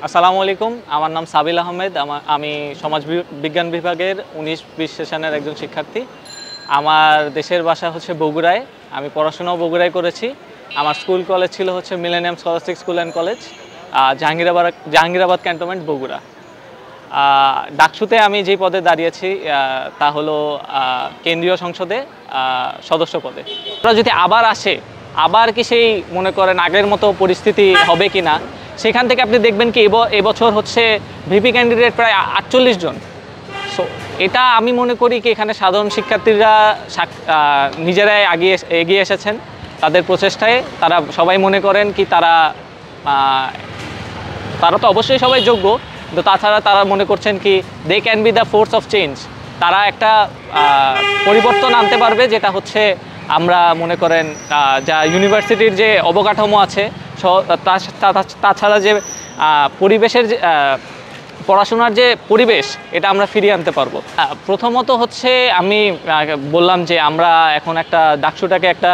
আসসালামু আলাইকুম। আমার নাম সাবিল আহমেদ। আমি সমাজ বিজ্ঞান বিভাগের ১৯-২০ সেশনের একজন শিক্ষার্থী। আমার দেশের বাসা হচ্ছে বগুড়ায়। আমি পড়াশোনাও বগুড়ায় করেছি। আমার স্কুল কলেজ ছিল হচ্ছে millennium scholastic school and college, Jahangirabad cantonment, Bogura. ডাকসুতে আমি যে পদে দাঁড়িয়েছি তা হলো কেন্দ্রীয় সংসদে সদস্য পদে। ওরা যদি আবার আসে, আবার কি সেই মনে করেন আগের মতো পরিস্থিতি হবে কি না, সেখান থেকে আপনি দেখবেন কি এবছর হচ্ছে ভিপি ক্যান্ডিডেট প্রায় ৪৮ জন। সো এটা আমি মনে করি কি এখানে সাধারণ শিক্ষার্থীরা নিজেরাই এগিয়ে এসেছেন তাদের প্রচেষ্টায়। তারা সবাই মনে করেন কি তারা তো অবশ্যই সবাই যোগ্য, কিন্তু তাছাড়া তারা মনে করছেন কি they can be the force of change. তারা একটা পরিবর্তন আনতে পারবে, যেটা হচ্ছে আমরা মনে করেন যা ইউনিভার্সিটির যে অবকাঠামো আছে, তাছাড়া যে পরিবেশের যে পড়াশোনার যে পরিবেশ, এটা আমরা ফিরিয়ে আনতে পারবো। প্রথমত হচ্ছে আমি বললাম যে আমরা এখন একটা ডাকসুটাকে একটা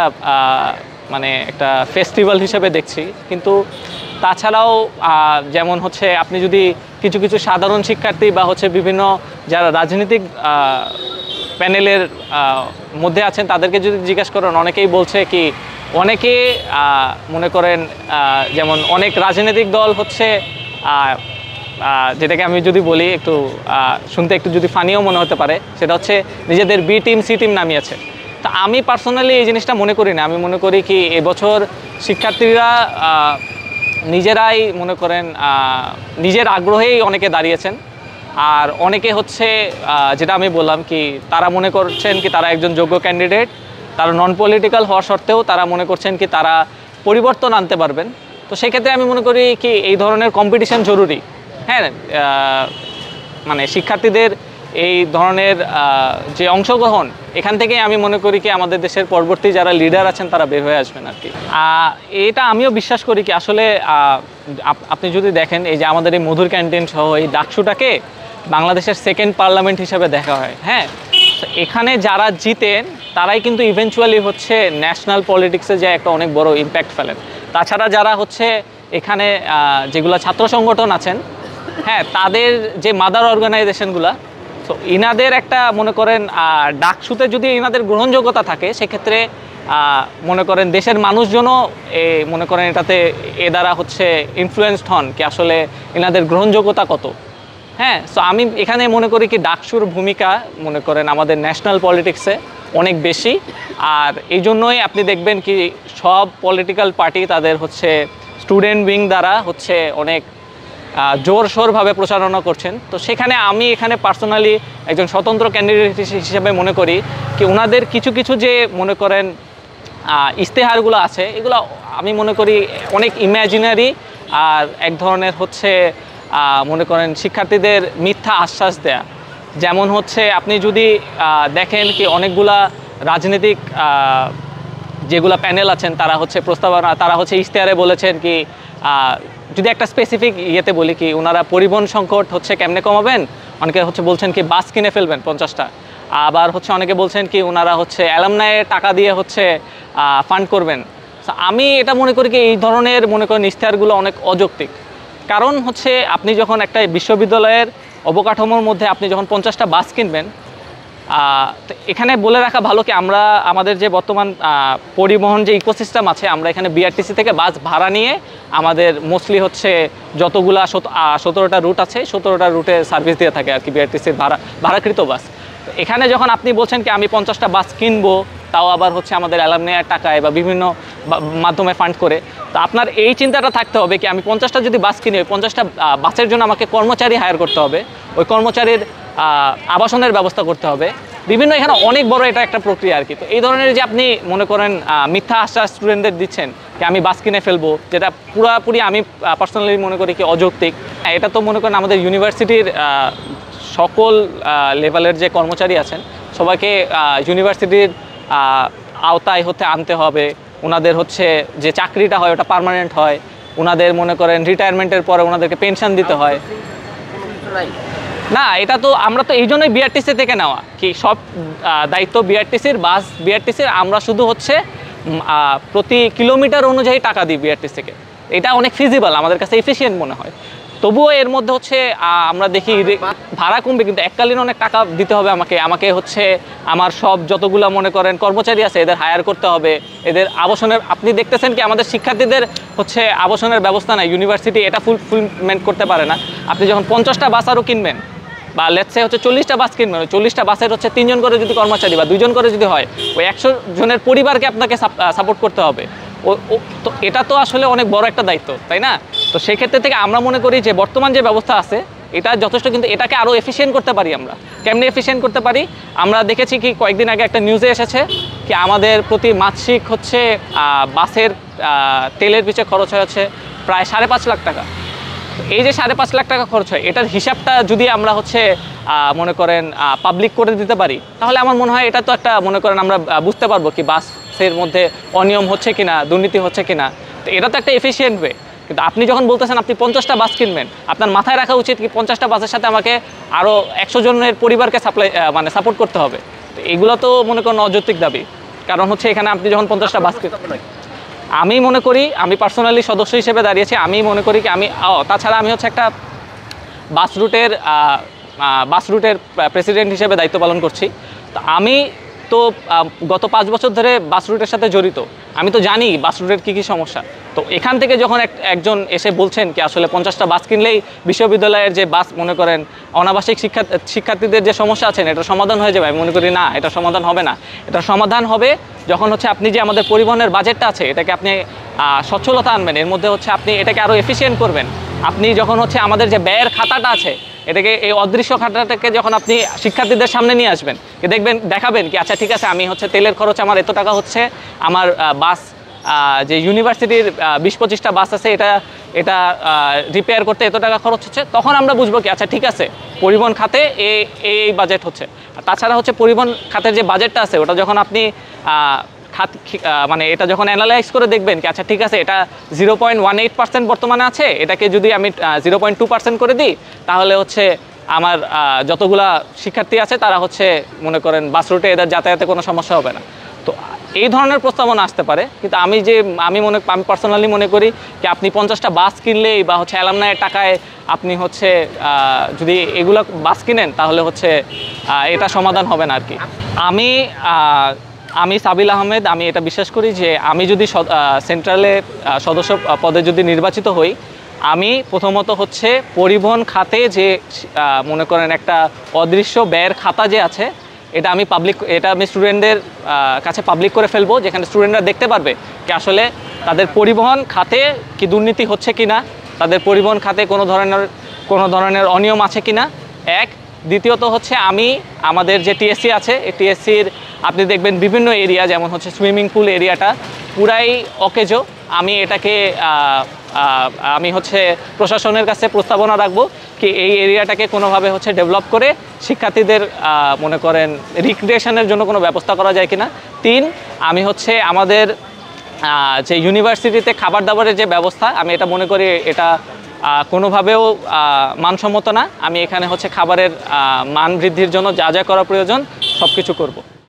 মানে একটা ফেস্টিভ্যাল হিসেবে দেখছি, কিন্তু তাছাড়াও যেমন হচ্ছে আপনি যদি কিছু কিছু সাধারণ শিক্ষার্থী বা হচ্ছে বিভিন্ন যারা রাজনৈতিক প্যানেলের মধ্যে আছেন তাদেরকে যদি জিজ্ঞাসা করেন, অনেকেই বলছে কি অনেকে মনে করেন যেমন অনেক রাজনৈতিক দল হচ্ছে যেটাকে আমি যদি বলি একটু শুনতে একটু যদি ফানিও মনে হতে পারে, সেটা হচ্ছে নিজেদের বি টিম সি টিম নামিয়েছে। তা আমি পার্সোনালি এই জিনিসটা মনে করি না। আমি মনে করি কি এবছর শিক্ষার্থীরা নিজেরাই মনে করেন নিজের আগ্রহেই অনেকে দাঁড়িয়েছেন, আর অনেকে হচ্ছে যেটা আমি বললাম কি তারা মনে করছেন কি তারা একজন যোগ্য ক্যান্ডিডেট, তারা নন পলিটিক্যাল হওয়া সত্ত্বেও তারা মনে করছেন কি তারা পরিবর্তন আনতে পারবেন। তো সেক্ষেত্রে আমি মনে করি কি এই ধরনের কম্পিটিশন জরুরি। হ্যাঁ, মানে শিক্ষার্থীদের এই ধরনের যে অংশগ্রহণ, এখান থেকেই আমি মনে করি কি আমাদের দেশের পরবর্তী যারা লিডার আছেন তারা বের হয়ে আসবেন আর কি। এটা আমিও বিশ্বাস করি কি আসলে আপনি যদি দেখেন এই যে আমাদের এই মধুর ক্যান্টিন সহ এই ডাকসুটাকে বাংলাদেশের সেকেন্ড পার্লামেন্ট হিসেবে দেখা হয়। হ্যাঁ, এখানে যারা জিতেন তারাই কিন্তু ইভেনচুয়ালি হচ্ছে ন্যাশনাল পলিটিক্সে যে একটা অনেক বড় ইম্প্যাক্ট ফেলেন। তাছাড়া যারা হচ্ছে এখানে যেগুলো ছাত্র সংগঠন আছেন, হ্যাঁ, তাদের যে মাদার অর্গানাইজেশনগুলো, তো ইনাদের একটা মনে করেন ডাকসুতে যদি ইনাদের গ্রহণযোগ্যতা থাকে, সেক্ষেত্রে মনে করেন দেশের মানুষজনও মনে করেন এটাতে এ দ্বারা হচ্ছে ইনফ্লুয়েসড হন কি আসলে এনাদের গ্রহণযোগ্যতা কত। হ্যাঁ, সো আমি এখানে মনে করি কি ডাকসুর ভূমিকা মনে করেন আমাদের ন্যাশনাল পলিটিক্সে অনেক বেশি। আর এই জন্যই আপনি দেখবেন কি সব পলিটিক্যাল পার্টি তাদের হচ্ছে স্টুডেন্ট উইং দ্বারা হচ্ছে অনেক জোরসোরভাবে প্রচারণা করছেন। তো সেখানে আমি এখানে পার্সোনালি একজন স্বতন্ত্র ক্যান্ডিডেট হিসেবে মনে করি কি ওনাদের কিছু কিছু যে মনে করেন ইশতেহারগুলো আছে, এগুলো আমি মনে করি অনেক ইম্যাজিনারি, আর এক ধরনের হচ্ছে মনে করেন শিক্ষার্থীদের মিথ্যা আশ্বাস দেয়া। যেমন হচ্ছে আপনি যদি দেখেন কি অনেকগুলা রাজনৈতিক যেগুলো প্যানেল আছেন তারা হচ্ছে প্রস্তাবনা, তারা হচ্ছে ইশতেহারে বলেছেন কি যদি একটা স্পেসিফিক ইয়েতে বলি কি ওনারা পরিবহন সংকট হচ্ছে কেমনে কমাবেন, অনেকে হচ্ছে বলছেন কি বাস কিনে ফেলবেন 50টা, আবার হচ্ছে অনেকে বলছেন কি ওনারা হচ্ছে অ্যালামনাইয়ের টাকা দিয়ে হচ্ছে ফান্ড করবেন। আমি এটা মনে করি কি এই ধরনের মনে করেন ইশতেহারগুলো অনেক অযৌক্তিক। কারণ হচ্ছে আপনি যখন একটা বিশ্ববিদ্যালয়ের অবকাঠামোর মধ্যে আপনি যখন 50টা বাস কিনবেন, এখানে বলে রাখা ভালো কি আমরা আমাদের যে বর্তমান পরিবহন যে ইকোসিস্টেম আছে, আমরা এখানে বিআরটিসি থেকে বাস ভাড়া নিয়ে আমাদের মোস্টলি হচ্ছে যতগুলা 17টা রুট আছে 17টা রুটে সার্ভিস দিয়ে থাকে আর কি বিআরটিসির ভাড়াকৃত বাস। এখানে যখন আপনি বলছেন কি আমি 50টা বাস কিনবো, তাও আবার হচ্ছে আমাদের অ্যালামনাইয়ের টাকায় বা বিভিন্ন মাধ্যমে ফান্ড করে, তো আপনার এই চিন্তাটা থাকতে হবে কি আমি 50টা যদি বাস কিনি, ওই 50টা বাসের জন্য আমাকে কর্মচারী হায়ার করতে হবে, ওই কর্মচারীর আবাসনের ব্যবস্থা করতে হবে, বিভিন্ন এখানে অনেক বড় এটা একটা প্রক্রিয়া আর কি। তো এই ধরনের যে আপনি মনে করেন মিথ্যা আশ্বাস স্টুডেন্টদের দিচ্ছেন যে আমি বাস কিনে ফেলবো, যেটা পুরোপুরি আমি পার্সোনালি মনে করি কি অযৌক্তিক। এটা তো মনে করেন আমাদের ইউনিভার্সিটির সকল লেভেলের যে কর্মচারী আছেন সবাইকে ইউনিভার্সিটির আওতায় হতে আনতে হবে। ওনাদের হচ্ছে যে চাকরিটা হয় ওটা পার্মানেন্ট হয়, ওনাদের মনে করেন রিটায়ারমেন্টের পরে ওনাদেরকে পেনশন দিতে হয় না। এটা তো আমরা তো এই জন্যই বিআরটিসি থেকে নেওয়া কি সব দায়িত্ব বিআরটিসির, বাস বিআরটিসির, আমরা শুধু হচ্ছে প্রতি কিলোমিটার অনুযায়ী টাকা দিই বিআরটিসিকে। এটা অনেক ফিজিবল, আমাদের কাছে এফিশিয়েন্ট মনে হয়। তবুও এর মধ্যে হচ্ছে আমরা দেখি ভাড়া কমবে, কিন্তু এককালীন অনেক টাকা দিতে হবে আমাকে হচ্ছে আমার সব যতগুলো মনে করেন কর্মচারী আছে এদের হায়ার করতে হবে, এদের আবাসনের, আপনি দেখতেছেন কি আমাদের শিক্ষার্থীদের হচ্ছে আবাসনের ব্যবস্থা নাই, ইউনিভার্সিটি এটা ফুলফিলমেন্ট করতে পারে না। আপনি যখন 50টা বাস আরও কিনবেন বা লেটসে হচ্ছে 40টা বাস কিনবেন, ওই 40টা বাসের হচ্ছে 3 জন করে যদি কর্মচারী বা 2 জন করে যদি হয়, ওই 100 জনের পরিবারকে আপনাকে সাপোর্ট করতে হবে। তো এটা তো আসলে অনেক বড় একটা দায়িত্ব, তাই না? তো সেই ক্ষেত্রে থেকে আমরা মনে করি যে বর্তমান যে ব্যবস্থা আছে এটা যথেষ্ট, কিন্তু এটাকে আরও এফিশিয়েন্ট করতে পারি আমরা। কেমনি এফিশিয়েন্ট করতে পারি? আমরা দেখেছি কি কয়েকদিন আগে একটা নিউজে এসেছে কি আমাদের প্রতি মাসিক হচ্ছে বাসের তেলের পিছনে খরচ হচ্ছে প্রায় 5.5 লাখ টাকা। এই যে 5.5 লাখ টাকা খরচ হয়, এটার হিসাবটা যদি আমরা হচ্ছে মনে করেন পাবলিক করে দিতে পারি, তাহলে আমার মনে হয় এটা তো একটা মনে করেন আমরা বুঝতে পারবো কি বাসের মধ্যে অনিয়ম হচ্ছে কিনা, দুর্নীতি হচ্ছে কিনা। তো এটা তো একটা এফিশিয়েন্ট ওয়ে। কিন্তু আপনি যখন বলতেছেন আপনি 50টা বাস কিনবেন, আপনার মাথায় রাখা উচিত কি 50টা বাসের সাথে আমাকে আরও 100 জনের পরিবারকে সাপোর্ট করতে হবে। তো এগুলো তো মনে করেন অযৌক্তিক দাবি, কারণ হচ্ছে এখানে আপনি যখন 50টা বাস আমি মনে করি, আমি পার্সোনালি সদস্য হিসেবে দাঁড়িয়েছি, আমি মনে করি কি তাছাড়া আমি হচ্ছে একটা বাস রুটের প্রেসিডেন্ট হিসেবে দায়িত্ব পালন করছি। তো আমি তো গত 5 বছর ধরে বাস রুটের সাথে জড়িত, আমি তো জানি বাস রুটের কী কী সমস্যা। তো এখান থেকে যখন একজন এসে বলছেন কি আসলে 50টা বাস কিনলেই বিশ্ববিদ্যালয়ের যে বাস মনে করেন অনাবাসিক শিক্ষার্থীদের যে সমস্যা আছেন এটা সমাধান হয়ে যাবে, আমি মনে করি না, এটা সমাধান হবে না। এটা সমাধান হবে যখন হচ্ছে আপনি যে আমাদের পরিবহনের বাজেটটা আছে এটাকে আপনি সচ্ছলতা আনবেন, এর মধ্যে হচ্ছে আপনি এটাকে আরও এফিশিয়েন্ট করবেন। আপনি যখন হচ্ছে আমাদের যে ব্যয়ের খাতাটা আছে এটাকে, এই অদৃশ্য খাতাটাকে যখন আপনি শিক্ষার্থীদের সামনে নিয়ে আসবেন, দেখাবেন কি আচ্ছা ঠিক আছে আমি হচ্ছে তেলের খরচ আমার এত টাকা হচ্ছে, আমার বাস যে ইউনিভার্সিটির 20-25টা বাস আছে এটা রিপেয়ার করতে এত টাকা খরচ হচ্ছে, তখন আমরা বুঝবো কি আচ্ছা ঠিক আছে পরিবহন খাতে এই বাজেট হচ্ছে। আর তাছাড়া হচ্ছে পরিবহন খাতের যে বাজেটটা আছে ওটা যখন আপনি মানে এটা যখন অ্যানালাইজ করে দেখবেন কি আচ্ছা ঠিক আছে এটা 0.18% বর্তমানে আছে, এটাকে যদি আমি 0.2% করে দিই তাহলে হচ্ছে আমার যতগুলা শিক্ষার্থী আছে তারা হচ্ছে মনে করেন বাস রুটে এদের যাতায়াতে কোনো সমস্যা হবে না। তো এই ধরনের প্রস্তাবনা আসতে পারে, কিন্তু আমি পার্সোনালি মনে করি যে আপনি 50টা বাস কিনলেই বা হচ্ছে অ্যালামনাইয়ের টাকায় আপনি হচ্ছে যদি এগুলো বাস কিনেন তাহলে হচ্ছে এটা সমাধান হবে না আর কি। আমি সাবিল আহমেদ, আমি এটা বিশ্বাস করি যে আমি যদি সেন্ট্রালে সদস্য পদে যদি নির্বাচিত হই, আমি প্রথমত হচ্ছে পরিবহন খাতে যে মনে করেন একটা অদৃশ্য ব্যয়ের খাতা যে আছে এটা আমি স্টুডেন্টদের কাছে পাবলিক করে ফেলবো, যেখানে স্টুডেন্টরা দেখতে পারবে কি আসলে তাদের পরিবহন খাতে কি দুর্নীতি হচ্ছে কিনা, তাদের পরিবহন খাতে কোনো ধরনের অনিয়ম আছে কিনা। দ্বিতীয়ত হচ্ছে আমাদের যে টিএসসি আছে এই টিএসসির আপনি দেখবেন বিভিন্ন এরিয়া, যেমন হচ্ছে সুইমিং পুল এরিয়াটা পুরাই অকেজো। আমি হচ্ছে প্রশাসনের কাছে প্রস্তাবনা রাখবো কি এই এরিয়াটাকে কোনোভাবে হচ্ছে ডেভেলপ করে শিক্ষার্থীদের মনে করেন রিক্রিয়েশনের জন্য কোনো ব্যবস্থা করা যায় কিনা। আমি হচ্ছে আমাদের যে ইউনিভার্সিটিতে খাবার দাবারের যে ব্যবস্থা, আমি এটা মনে করি এটা কোনোভাবেও মানসম্মত না। আমি এখানে হচ্ছে খাবারের মান বৃদ্ধির জন্য যা যা করা প্রয়োজন সব কিছু করব।